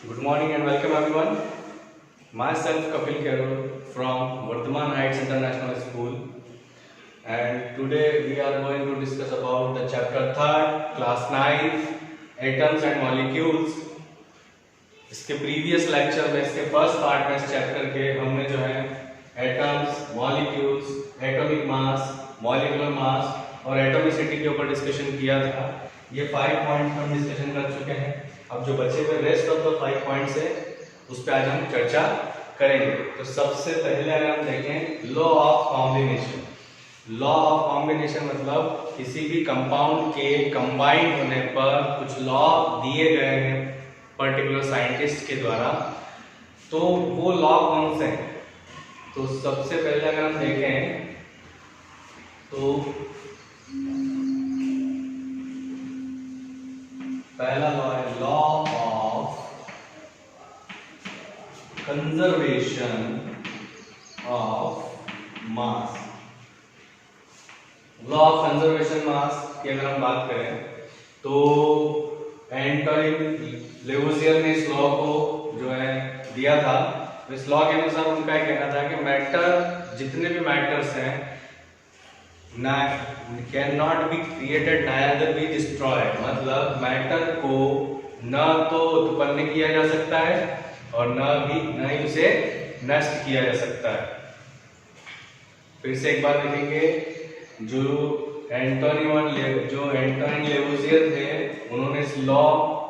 Good morning and welcome everyone. Myself Kapil Kerol from Vardhaman Heights International School, and today we are going to discuss about the chapter 3rd, class 9, atoms and molecules. इसके previous lecture में इसके first part में इस chapter के हमने जो है atoms, molecules, atomic mass, molecular mass और एटॉमिसिटी के ऊपर डिस्कशन किया था। ये 5 पॉइंट हम डिस्कशन कर चुके हैं। अब जो बचे हुए रेस्ट ऑफ द 5 पॉइंट्स है उस पर आज हम चर्चा करेंगे। तो सबसे पहले अगर हम देखें law of combination. Law of combination मतलब किसी भी कंपाउंड के कंबाइन होने पर कुछ लॉ दिए गए हैं पर्टिकुलर साइंटिस्ट के द्वारा, तो वो लॉ कौन से हैं? तो सबसे पहले अगर हम देखें तो पहला लॉ है law of conservation of mass. Law of conservation mass की अगर हम बात करें तो एंटोनी लेवुजियर ने इस लॉ को जो है दिया था। इस लॉ के अनुसार उनका कहना था कि मैटर, जितने भी मैटर्स हैं, can not be created neither be destroyed. मतलब मैटर को न तो उत्पन्न किया जा सकता है और न ही उसे नष्ट किया जा सकता है। फिर से एक बार देखेंगे, जो एंटोनी लेवुजियर थे उन्होंने इस लॉ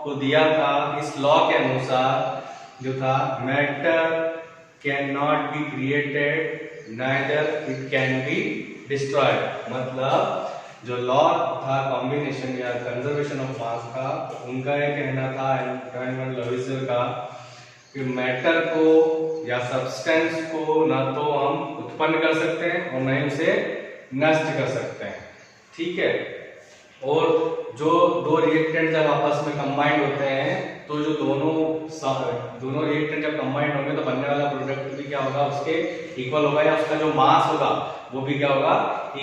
को दिया था। इस लॉ के अनुसार जो था matter can not be created neither it can be destroyed. मतलब जो लॉ था कॉम्बिनेशन या कंजर्वेशन ऑफ मास का, उनका यह कहना था एंटोनी लेवुजियर का कि मैटर को या सब्सटेंस को न तो हम उत्पन्न कर सकते हैं और न ही उसे नष्ट कर सकते हैं। ठीक है। और जो दो रिएक्टेंट जब आपस में कंबाइंड होते हैं तो जो दोनों रिएक्टेंट जब कंबाइंड होंगे तो बनने वाला प्रोडक्ट भी क्या होगा, उसके इक्वल होगा, या उसका जो मास होगा वो भी क्या होगा,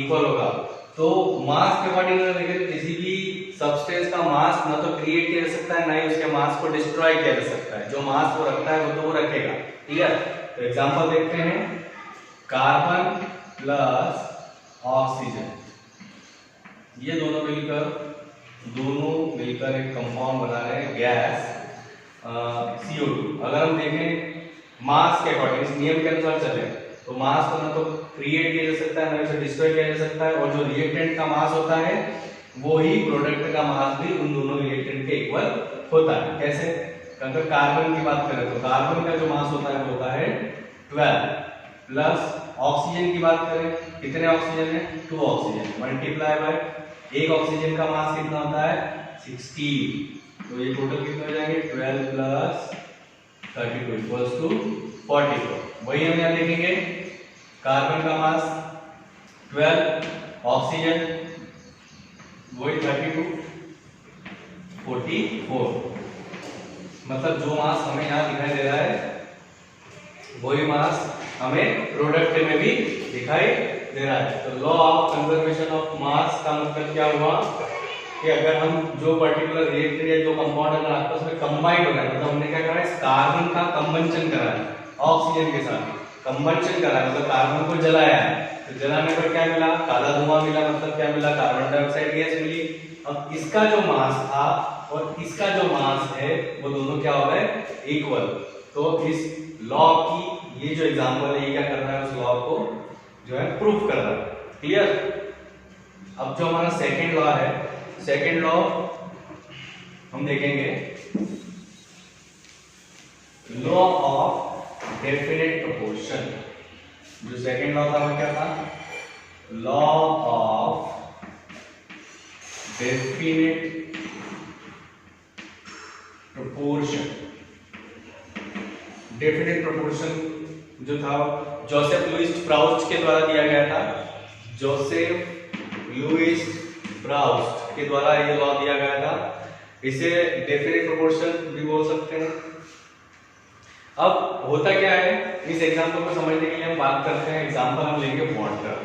इक्वल होगा। तो मास के अकॉर्डिंग अगर देखें तो किसी भी सब्सटेंस का मास ना तो क्रिएट किया जा सकता है, ना ही उसके मास को डिस्ट्रॉय किया जा सकता है। जो मास वो रखता है वो तो वो रखेगा। क्लियर? तो एग्जांपल देखते हैं, कार्बन प्लस ऑक्सीजन, ये दोनों मिलकर एक कंपाउंड बना रहे हैं गैस CO2। अगर हम देखें मास के अकॉर्डिंग, इस नियम के अनुसार चले तो मास को ना तो क्रिएट किया जा सकता है ना उसे डिस्ट्रॉय किया जा सकता है, और जो रिएक्टेंट का मास होता है वो ही प्रोडक्ट का मास भी उन दोनों रिएक्टेंट के इक्वल होता है। कैसे? अगर कार्बन की बात करें तो कार्बन का जो मास होता है वो होता है 12, प्लस ऑक्सीजन की बात करें, कितने ऑक्सीजन है? 2 ऑक्सीजन, मल्टीप्लाई बाय एक ऑक्सीजन का मास कितना होता है? 16। तो ये टोटल कितने हो जाएंगे? 12 प्लस 32 इक्वल्स टू 44। वही हम यहाँ देखेंगे, कार्बन का मास 12, ऑक्सीजन वही 32, 44। मतलब जो मास हमें यहाँ दिखाई दे रहा है वही मास हमें प्रोडक्ट में भी दिखाई दे रहा है। तो लॉ ऑफ कंजर्वेशन ऑफ मास का मतलब क्या हुआ कि अगर हम जो पर्टिकुलर रिएक्टेंट या जो कंपाउंड अगर आपस में कंबाइन हो रहा है, मतलब हमने क्या करा है, इस कार्बन का कंबंशन करा है ऑक्सीजन के साथ, कंबंशन करा है, मतलब कार्बन को जलाया है। तो जलाने पर क्या मिला? काला धुआं मिला। मतलब क्या मिला? कार्बन डाइऑक्साइड गैस मिली। अब इसका जो मास था और इसका जो मास है वो दोनों क्या हो गए? इक्वल। तो इस लॉ की ये जो एग्जांपल है ये क्या कर रहा है, उस लॉ को जो है प्रूफ कर रहा है। क्लियर? अब जो हमारा सेकंड लॉ है, सेकंड लॉ हम देखेंगे, लॉ ऑफ डेफिनेट प्रोपोर्शन। जो सेकंड लॉ था वो क्या था? Law of definite proportion. Definite proportion जो था जोसेफ लुईस प्राउस्ट के द्वारा दिया गया था। जोसेफ लुईस प्राउस्ट के द्वारा ये लॉ दिया गया था। इसे डेफिनेट प्रोपोर्शन भी बोल सकते हैं। अब होता क्या है, इस एग्जांपल को समझने के लिए हम बात करते हैं। एग्जांपल हम लेंगे वाटर।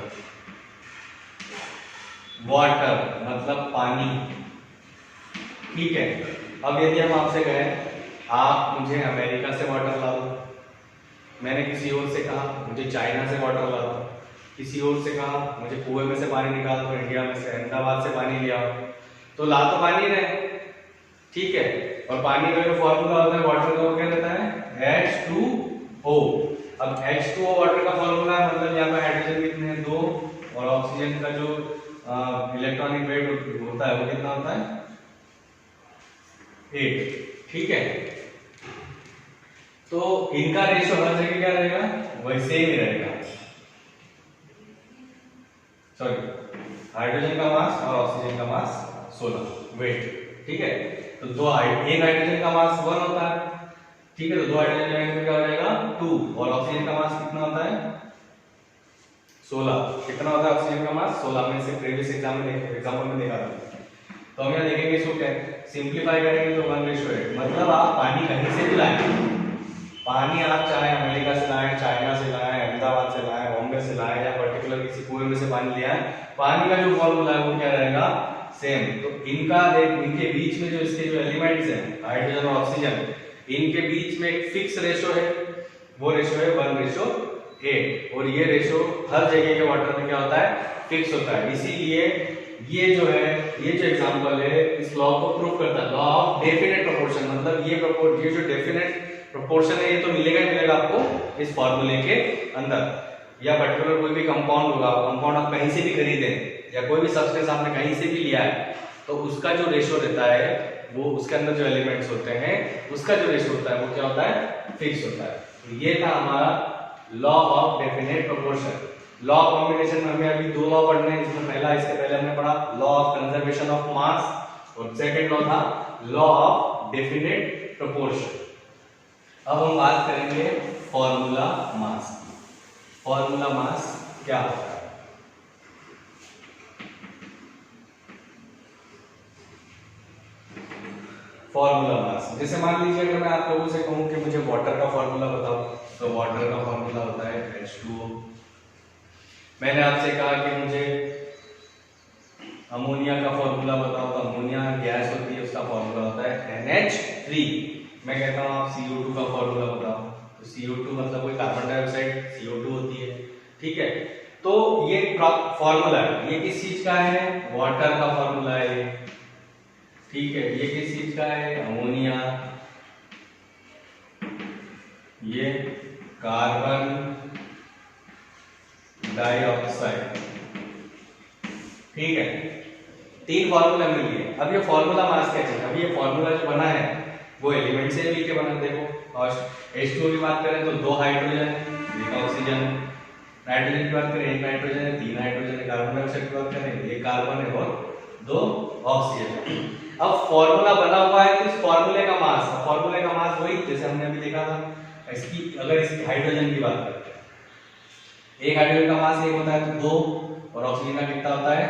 वाटर मतलब पानी। ठीक है। अब यदि हम आपसे कहें आप मुझे अमेरिका से वाटर ला दो, मैंने किसी और से कहा मुझे चाइना से वाटर ला दो, किसी और से कहा मुझे कुएं में से पानी निकाल दो, इंडिया में से अहमदाबाद से पानी लिया, तो ला तो पानी रहे, ठीक है। और पानी का जो फॉर्मूला होता है वाटर का, वो क्या रहता है H2O। अब H2O वाटर का फॉर्मूला है, मतलब यहाँ पे हाइड्रोजन कितने हैं 2, और ऑक्सीजन का जो इलेक्ट्रॉनिक वेट होता है वो कितना होता है 8, ठीक है। तो इनका रेशियो हर जगह क्या रहेगा, वैसे ही रहेगा। सॉरी, हाइड्रोजन का मास और ऑक्सीजन का मास 16 वेट, ठीक है। तो एक हाइड्रोजन का मास 1 होता है, ठीक है। तो 2 हाइड्रोजन लेने में क्या हो जाएगा 2, और ऑक्सीजन का मास कितना होता है 16। कितना होता है ऑक्सीजन का मास 16, में से प्रीवियस एग्जाम्पल में देखा था। तो हम यहाँ देखेंगे इसको क्या सिंप्लीफाई करेंगे तो 1:8, मतलब आप पानी कहीं से भी लाएंगे, पानी आप चाहे अमेरिका से लाएं, चाइना से लाएं, अहमदाबाद से लाएं, बॉम्बे से लाएं, या पर्टिकुलर किसी कुएं में से पानी ले आए, पानी का जो फॉर्मूला है वो क्या रहेगा सेम। तो इनके बीच में जो इसके जो एलिमेंट्स हैं हाइड्रोजन और ऑक्सीजन, इनके बीच में एक फिक्स रेशो है, वो रेशो है 1:8, और ये रेशो हर जगह के वाटर में क्या होता है फिक्स होता है। इसीलिए ये जो है, ये जो एग्जांपल है इस लॉ को प्रूव करता है, लॉ ऑफ डेफिनेट प्रोपोर्शन। मतलब ये जो डेफिनेट प्रोपोर्शन है ये तो मिलेगा ही मिलेगा आपको इस फॉर्मूले के अंदर, या पर्टिकुलर कोई भी कंपाउंड होगा, कंपाउंड आप कहीं से भी खरीदें या कोई भी सब्सटेंस आपने कहीं से भी लिया है, तो उसका जो रेशो रहता है वो उसके अंदर जो एलिमेंट्स होते हैं उसका जो रेशो होता है वो क्या होता है फिक्स होता है। तो ये था हमारा law of definite proportion. Law combination में हमें अभी 2 लॉ पढ़ने हैं, जिसमें पहला इसके पहले हमने पढ़ा लॉ ऑफ कंजर्वेशन ऑफ मास, और सेकंड लॉ था लॉ ऑफ डेफिनेट प्रोपोर्शन। अब हम बात करेंगे फॉर्मूला मास की। फॉर्मूला मास क्या होता है? फॉर्मूला मास, जैसे मान लीजिए अगर मैं आप लोगों से कहूं कि मुझे वाटर का फॉर्मूला बताओ, तो वाटर का फॉर्मूला होता है H2O। मैंने आपसे कहा कि मुझे अमोनिया का फॉर्मूला बताओ, तो अमोनिया गैस होती है, उसका फॉर्मूला होता है NH3। मैं कहता हूं आप CO2 का फॉर्मूला बताओ, तो CO2 मतलब कोई कार्बन डाइऑक्साइड CO2 होती है, ठीक है। तो ये फॉर्मूला है, ये किस चीज का है वाटर का फॉर्मूला है, ठीक है। ये किस चीज का है अमोनिया, ये कार्बन डाइऑक्साइड, ठीक है। 3 फॉर्मूला मिल गए। अब ये फॉर्मूला मास क्या है, अब ये फॉर्मूला जो बना है वो एलिमेंट से मिलके बना। देखो और H2O की बात करें तो 2 हाइड्रोजन, 1 ऑक्सीजन, नाइट्रोजन की बात करें 1 नाइट्रोजन है, 3 हाइड्रोजन है, कार्बन डाइऑक्साइड की बात करें 1 कार्बन है और 2 ऑक्सीजन। अब फॉर्मूला बना हुआ है तो इस फॉर्मूले का मास, फॉर्मूले का मास वही जैसे हमने अभी देखा था। इसकी अगर इसकी हाइड्रोजन की बात करते हैं, एक हाइड्रोजन का मास 1 होता है तो 2, और ऑक्सीजन का कितना होता है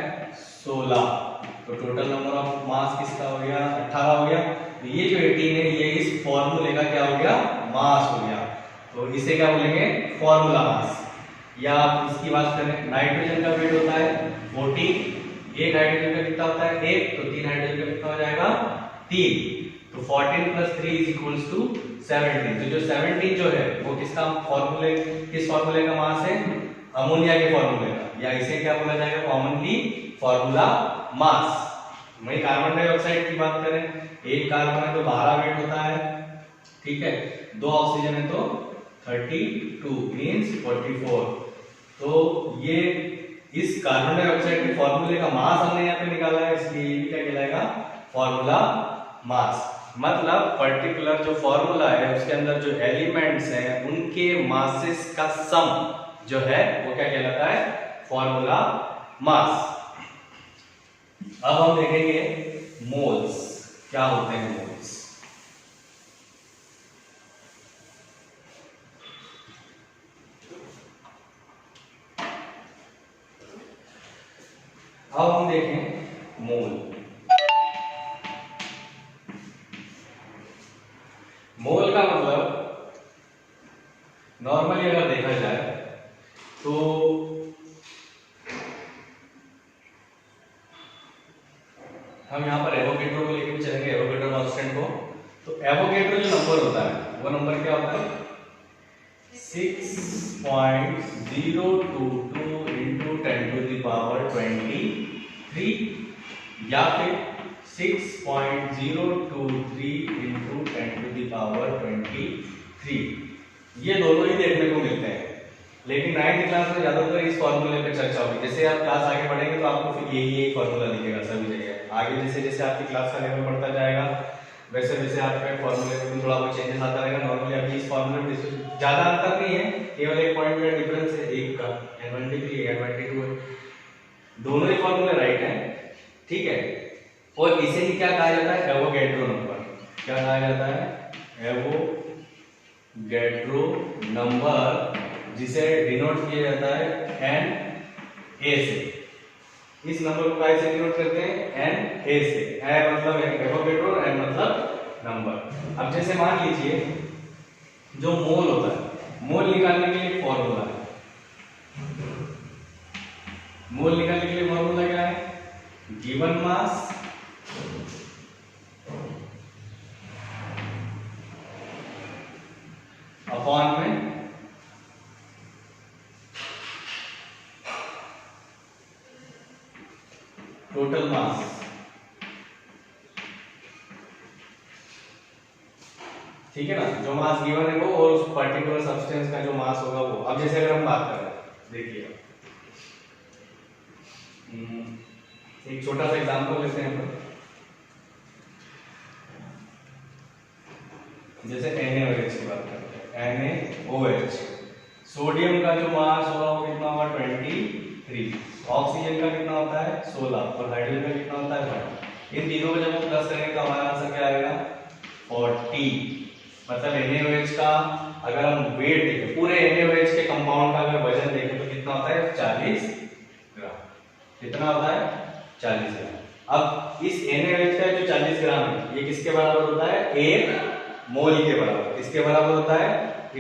16। तो टोटल नंबर ऑफ मास किसका हो गया 18 हो गया। तो ये जो 18 है ये इस फॉर्मूले का क्या हो गया मास हो गया। तो इसे क्या बोलेंगे फॉर्मूला मास। या आप इसकी बात करें नाइट्रोजन का वेट होता है 14, एक हाइड्रोजन का कितना होता है 1, तो 3 हाइड्रोजन का कितना हो जाएगा 3। तो 14 + 3 = 17। तो जो 17 जो है वो किसका फॉर्मूले, किस फॉर्मूले का मास है अमोनिया के फॉर्मूले का, या इसे क्या बोला जाएगा कॉमनली फॉर्मूला मास। वही कार्बन डाइऑक्साइड की बात करें, एक कार्बन है तो 12 वेट होता है, ठीक है। 2 ऑक्सीजन है तो 32 मींस 44। तो ये इस कार्बन डाइऑक्साइड के फॉर्मूले का मास हमने यहाँ पे निकाला है, इसलिए ये भी क्या कहलाएगा फॉर्मूला मास। मतलब पर्टिकुलर जो फॉर्मूला है उसके अंदर जो एलिमेंट्स हैं उनके मासेस का सम जो है वो क्या कहलाता है फॉर्मूला मास। अब हम देखेंगे मोल्स क्या होते हैं। मोल्स अब हम देखें मोल। मोल का मतलब नॉर्मली अगर देखा जाए तो हम यहां पर एवोगैड्रो को लेकर चलेंगे, एवोगैड्रो कांस्टेंट को। तो एवोगैड्रो जो नंबर होता है वो नंबर क्या होता है 6.022 इंटू 10⁻23 या फिर 6.023 इंटू 10⁻23। ये दोनों ही देखने को मिलते हैं, लेकिन 9th क्लास में ज्यादातर इस फॉर्मूले पे चर्चा होगी। जैसे आप क्लास आगे बढ़ेंगे तो आपको फिर यही फॉर्मूला दिखेगा सभी जगह। आगे जैसे जैसे आपकी क्लास का लेवल बढ़ता जाएगा वैसे वैसे आपके फॉर्मूले में थोड़ा बहुत चेंजेस आता रहेगा। नॉर्मली अभी इस फॉर्मूले में ज्यादा अंतर नहीं है, केवल एक पॉइंट का डिफरेंस है, एक का N23 N22 है, दोनों ही फॉर्मूले राइट हैं, ठीक है। और इसे ही क्या कहा जाता है एवोगैड्रो नंबर। क्या कहा जाता है एवोगैड्रो नंबर, जिसे डिनोट किया जाता है एन ए से। इस नंबर को कैसे डिनोट करते हैं एन ए से। ए मतलब एवोगैड्रो, एन मतलब नंबर। अब जैसे मान लीजिए जो मोल होता है, मोल निकालने के लिए फॉर्मूला है। मोल निकालने के लिए फॉर्मूला क्या है गिवन मास अपॉन में टोटल मास। ठीक है ना, जो मास गिवन है वो और उस पर्टिकुलर सब्सटेंस का जो मास होगा वो। अब जैसे अगर हम बात करें, देखिए एक छोटा सा एग्जांपल लेते हैं हम। जैसे NaOH की बात करते हैं, NaOH सोडियम का जो मास होगा वो कितना होगा 23, ऑक्सीजन का कितना होता है 16 और हाइड्रोजन का कितना होता है 1। इन तीनों को जब हम प्लस करेंगे तो हमारा आंसर क्या आएगा 40। मतलब NaOH का अगर हम वेट देखें, पूरे NaOH के कंपाउंड का अगर वजन देखें तो कितना होता है 40 ग्राम। कितना होता है 40 ग्राम। अब इस NaOH का जो 40 ग्राम है ये किसके बराबर होता है 1 मोल के बराबर। किसके बराबर होता है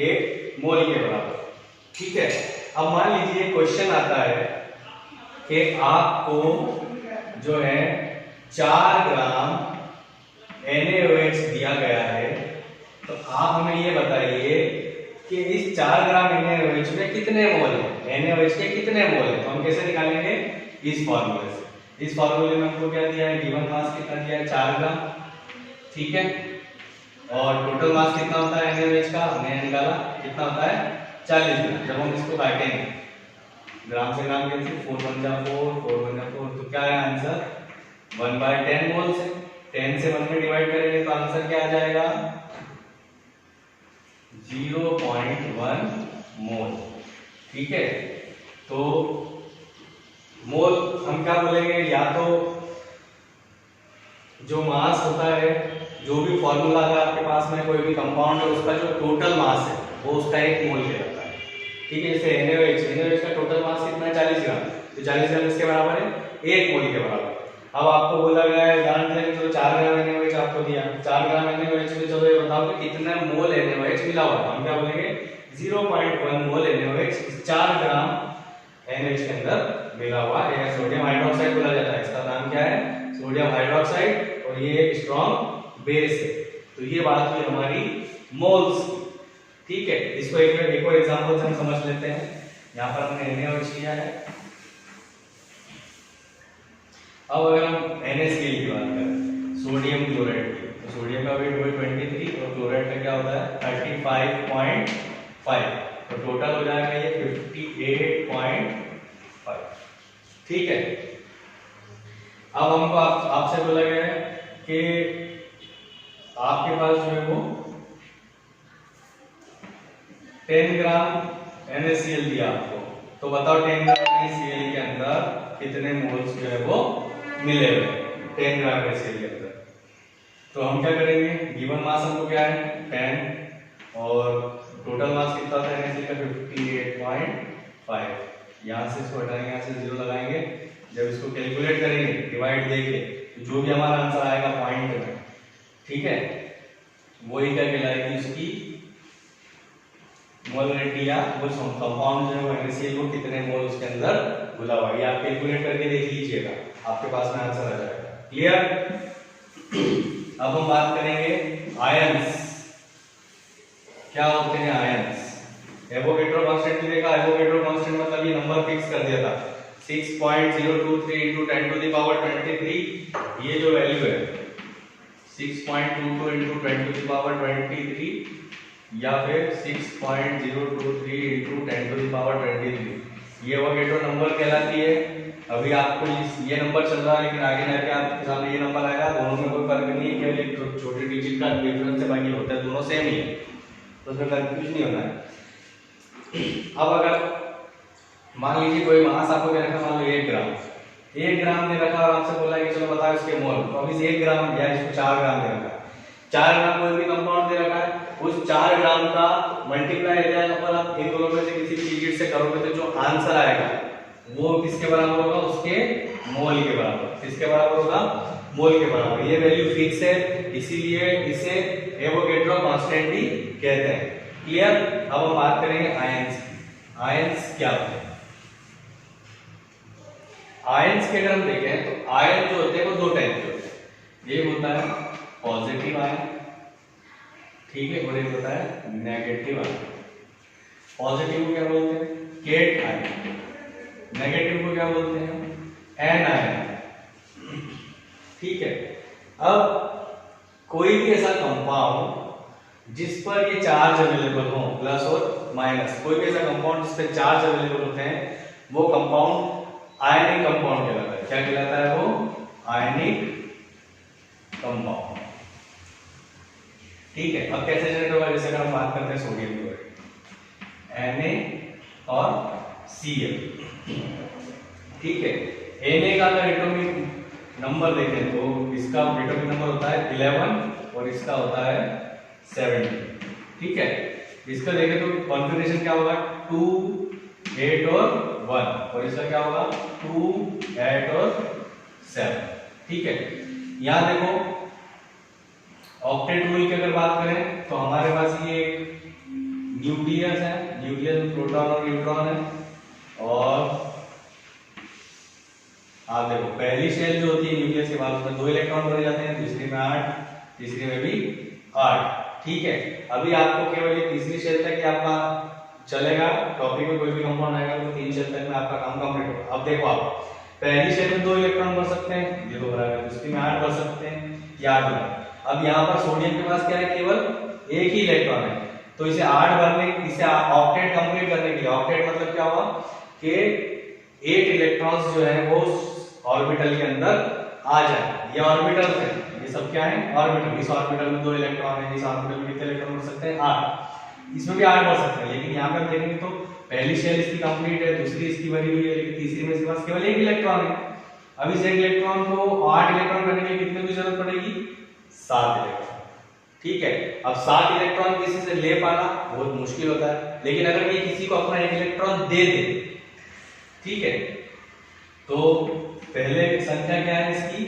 1 मोल के बराबर, ठीक है। अब मान लीजिए क्वेश्चन आता है कि आपको जो है 4 ग्राम NaOH दिया गया है, तो आप हमें ये बताइए कि इस 4 ग्राम NaOH में कितने मोल है, NaOH के कितने मोल है। तो हम कैसे निकालेंगे इस फॉर्मूले से। इस फॉर्मूले में हमको क्या दिया है गिवन मास कितना दिया है 4 ग्राम, ठीक है। और टोटल मास कितना होता है NaOH का हमने निकाला कितना होता है 40 ग्राम। जब हम इसको काटेंगे ग्राम से ग्राम कैंसिल, 4 1 जा 4 4 1 जा 4, तो क्या है आंसर 1/10 मोल्स है। 10 से 1 में डिवाइड करेंगे तो आंसर क्या आ जाएगा 0.1 मोल, ठीक है। तो मोल हम क्या बोलेंगे, या तो जो मास होता है, जो भी फॉर्मूला अगर आपके पास में कोई भी कंपाउंड है उसका जो टोटल मास है वो उसका 1 मोल कहलाता है, ठीक है। जैसे NaOH का टोटल मास कितना है 40 ग्राम, तो 40 ग्राम इसके बराबर है 1 मोल के बराबर। अब आपको बोला गया है उदाहरण के लिए तो 4 ग्राम NaOH आपको दिया, 4 ग्राम NaOH में चलो ये बताओ कि कितना मोल NaOH मिला हुआ है। हम क्या बोलेंगे 0.1 मोल NaOH 4 ग्राम NaOH के अंदर मिला हुआ है। सोडियम हाइड्रोक्साइड बोला जाता है, इसका नाम क्या है सोडियम हाइड्रोक्साइड, और ये एक स्ट्रॉन्ग बेस है। तो ये बात हुई हमारी मोल्स की, ठीक है। इसको एक और एग्जांपल से हम समझ लेते हैं। यहाँ पर हमने NaOH लिया है। अब अगर हम NaCl की बात करें, सोडियम क्लोराइड की, तो सोडियम का वेट हुआ 23 और क्लोराइड का क्या होता है 35.5, तो टोटल हो जाएगा ये 58.5, ठीक है। अब हमको आपसे बोला गया है कि आपके पास जो है वो 10 ग्राम NaCl दिया आपको, तो बताओ 10 ग्राम NaCl के अंदर कितने मोल्स जो है वो मिले हुए 10 ग्राम NaCl के अंदर। तो हम क्या करेंगे, गिवन मास हमको क्या है 10 और टोटल मास कितना था NaCl का 58.5। यहाँ से इसको हटाएंगे, यहाँ से 0 लगाएंगे, जब इसको कैलकुलेट करेंगे डिवाइड देके तो जो भी हमारा आंसर आएगा पॉइंट में, ठीक है, वही क्या कहलाएगी उसकी मोलरिटी या वो कंपाउंड जो है वो NaCl को कितने मोल उसके अंदर घुला हुआ है, ये आप कैलकुलेट करके देख लीजिएगा, आपके पास में आंसर आ जाएगा। क्लियर। अब हम बात करेंगे आयंस। क्या होते हैं आयंस? एवोगैड्रो कांस्टेंट भी देखा। एवोगैड्रो कांस्टेंट मतलब ये नंबर फिक्स कर दिया था 6.023 into 10 to the power 23। ये जो वैल्यू है 6.22 into 10 to the power 23 या फिर 6.023 into 10 to the power 23, ये एवोगैड्रो नंबर कहलाती है। अभी आपको ये नंबर चल रहा है, लेकिन आगे जाके आपके सामने ये नंबर आएगा। दोनों में कोई फर्क नहीं है, केवल एक छोटे डिजिट का डिफरेंस है, बाकी होता है दोनों सेम ही है, तो उसमें कंफ्यूज नहीं होना है। अब अगर मान लीजिए कोई मास आपको दे रखा, मान लो 1 ग्राम दे रखा और आपसे बोला कि चलो बताओ इसके मोल, तो अभी से 1 ग्राम या इसको 4 ग्राम दे रखा है। 4 ग्राम कोई भी कंपाउंड दे रखा है, उस 4 ग्राम का मल्टीप्लाई एरिया नंबर आप इन दोनों में से किसी भी डिजिट से करोगे तो जो आंसर आएगा वो किसके बराबर होगा? उसके मोल के बराबर। किसके बराबर होगा? मोल के बराबर। ये वैल्यू फिक्स है, इसीलिए इसे एवोगैड्रो कांस्टेंट भी कहते हैं। क्लियर? अब हम बात करेंगे आयंस की। आयंस क्या होते हैं? आयंस के अगर हम देखें तो आयन जो होते हैं वो 2 टाइप के होते हैं। एक होता है पॉजिटिव आयन, ठीक है, और एक होता है नेगेटिव आयन। पॉजिटिव को क्या बोलते हैं? Cat ion. नेगेटिव को क्या बोलते हैं? Anion. ठीक है। अब कोई भी ऐसा कंपाउंड जिस पर ये चार्ज अवेलेबल हो, प्लस और माइनस, कोई भी ऐसा कंपाउंड जिस पर चार्ज अवेलेबल होते हैं, वो कंपाउंड आयनिक कंपाउंड कहलाता है। क्या कहलाता है वो? Ionic compound. ठीक है। अब कैसे जनरेट होगा? जैसे अगर हम बात करते हैं सोडियम क्लोराइड, Na और Cl, ठीक है। Na का अगर एटॉमिक नंबर देखें तो इसका एटॉमिक नंबर होता है 11 और इसका होता है 70। ठीक है। इसका देखें तो कॉन्फ़िगरेशन क्या होगा? 2, 8 और 1, और इसका क्या होगा? 2, 8 और 7। ठीक है। यहां देखो ऑक्टेट रूल की अगर बात करें तो हमारे पास ये न्यूक्लियस है, न्यूक्लियस में प्रोटॉन और न्यूट्रॉन है, और आप देखो पहली शेल जो होती है न्यूक्लियस के बाद उसमें 2 इलेक्ट्रॉन भरे जाते हैं, दूसरी में 8, तीसरी में भी 8। ठीक है। अभी आपको केवल ये तीसरी शेल तक आपका चलेगा, टॉपिक में कोई भी कंपाउंड आएगा तो 3 शेल तक में आपका काम कंप्लीट होगा। अब देखो आप पहली शेल में 2 इलेक्ट्रॉन भर सकते हैं, ये 2 भरा है, दूसरी में 8 भर सकते हैं, या 8 भरा। अब यहाँ पर सोडियम के पास क्या है? केवल एक ही इलेक्ट्रॉन है, तो इसे 8 भरने, इसे ऑक्टेट कंप्लीट करने के लिए, ऑक्टेट मतलब क्या हुआ कि 8 इलेक्ट्रॉन्स जो है वो ऑर्बिटल के अंदर आ जाए। ये ऑर्बिटल्स है, ये सब क्या है? ऑर्बिटल। इस ऑर्बिटल में 2 इलेक्ट्रॉन है, इस ऑर्बिटल में कितने इलेक्ट्रॉन भर सकते हैं? 8। इसमें भी 8 भर सकते हैं, लेकिन यहाँ पे आप देखेंगे तो पहली शेल इसकी कंप्लीट है, दूसरी इसकी भरी हुई है, लेकिन तीसरी में इसके पास केवल एक इलेक्ट्रॉन है। अब इस एक इलेक्ट्रॉन को 8 इलेक्ट्रॉन करने के लिए कितने की जरूरत पड़ेगी? 7 इलेक्ट्रॉन। ठीक है। अब 7 इलेक्ट्रॉन किसी से ले पाना बहुत मुश्किल होता है, लेकिन अगर ये किसी को अपना 1 इलेक्ट्रॉन दे दे, ठीक है, तो पहले संख्या क्या है इसकी?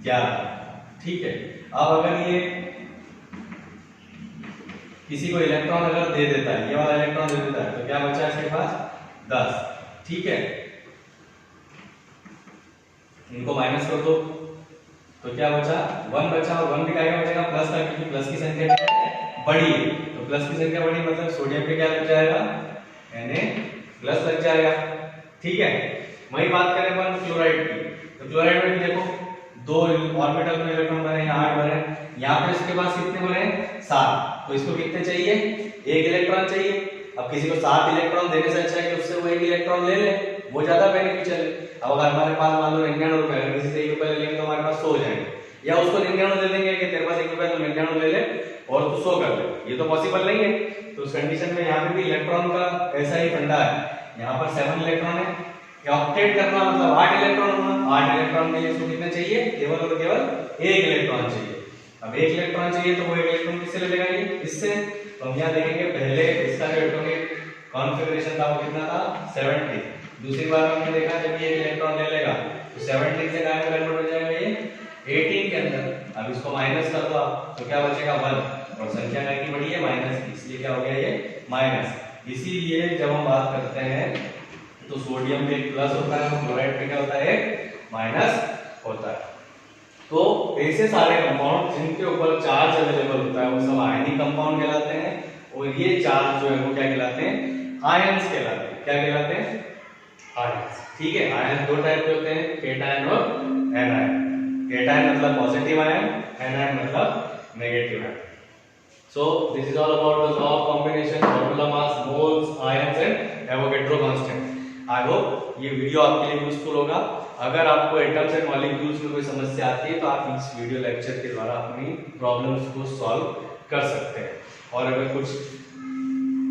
11। ठीक है। अब अगर ये किसी को इलेक्ट्रॉन अगर दे देता है, ये वाला इलेक्ट्रॉन दे देता है, तो क्या बचा इसके पास? 10। ठीक है। इनको माइनस कर दो तो क्या बचा? 1 बचा, और 1 भी क्या बचेगा? प्लस का, क्योंकि प्लस की संख्या बड़ी है, तो प्लस की संख्या बड़ी मतलब सोडियम पे क्या लग जाएगा? Na प्लस लग जाएगा। ठीक है। वही बात करें अपन क्लोराइड की, तो क्लोराइड में भी देखो 2 ऑर्बिटल में इलेक्ट्रॉन भरे, यहाँ 8 भरे, यहाँ पर इसके पास कितने भरे? 7। तो इसको कितने चाहिए? 1 इलेक्ट्रॉन चाहिए। अब किसी को 7 इलेक्ट्रॉन देने से अच्छा है कि उससे वो 1 इलेक्ट्रॉन ले ले, वो ज्यादा बेनिफिशियल है। अब अगर हमारे पास मान लो 99 रुपए, अगर किसी से 1 रुपए ले लेंगे तो हमारे पास 100 हो जाएंगे, या उसको 99 दे देंगे कि तेरे पास 1 रुपए तो 99 ले ले और तू 100 कर ले, ये तो पॉसिबल नहीं है। तो उस कंडीशन में यहाँ पे भी इलेक्ट्रॉन का ऐसा ही फंडा है। यहाँ पर 7 इलेक्ट्रॉन है, ऑक्टेट करना मतलब 8 इलेक्ट्रॉन होना। 8 इलेक्ट्रॉन के लिए इसको कितने चाहिए? केवल और केवल 1 इलेक्ट्रॉन चाहिए। अब 1 इलेक्ट्रॉन चाहिए तो वो 1 इलेक्ट्रॉन किससे ले लेगा? ये इससे। तो हम यहाँ देखेंगे पहले इसका जो एटॉमिक कॉन्फ़िगरेशन था वो कितना था? 70। दूसरी बार हमने देखा जब ये 1 इलेक्ट्रॉन ले लेगा तो 17 से काय में कन्वर्ट हो जाएगा? ये 18 के अंदर। अब इसको माइनस कर दो आप, तो क्या बचेगा? 1, और संख्या क्या की बड़ी है? माइनस की, इसलिए क्या हो गया? ये माइनस। इसीलिए जब हम बात करते हैं तो सोडियम पे एक प्लस होता है, क्लोराइड पे क्या होता है? माइनस होता है। तो ऐसे सारे कंपाउंड जिनके ऊपर चार्ज अवेलेबल होता है वो सब आयनिक कंपाउंड कहलाते हैं, और ये चार्ज जो है वो क्या कहलाते हैं, आयंस कहलाते हैं। क्या कहलाते हैं, आयंस। ठीक है, आयंस दो टाइप के होते हैं, केटायन और एनायन। केटायन मतलब पॉजिटिव आयन, एनायन मतलब negative ion. So this is all about the law of combination, formula mass, moles, ions and Avogadro constant. I hope ये वीडियो आपके लिए यूजफुल होगा। अगर आपको एटम्स एंड मॉलिक्यूल्स में कोई समस्या आती है तो आप इस वीडियो लेक्चर के द्वारा अपनी प्रॉब्लम्स को सॉल्व कर सकते हैं। और अगर कुछ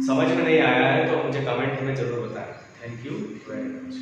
समझ में नहीं आया है तो मुझे कमेंट में जरूर बताएं। Thank you very much.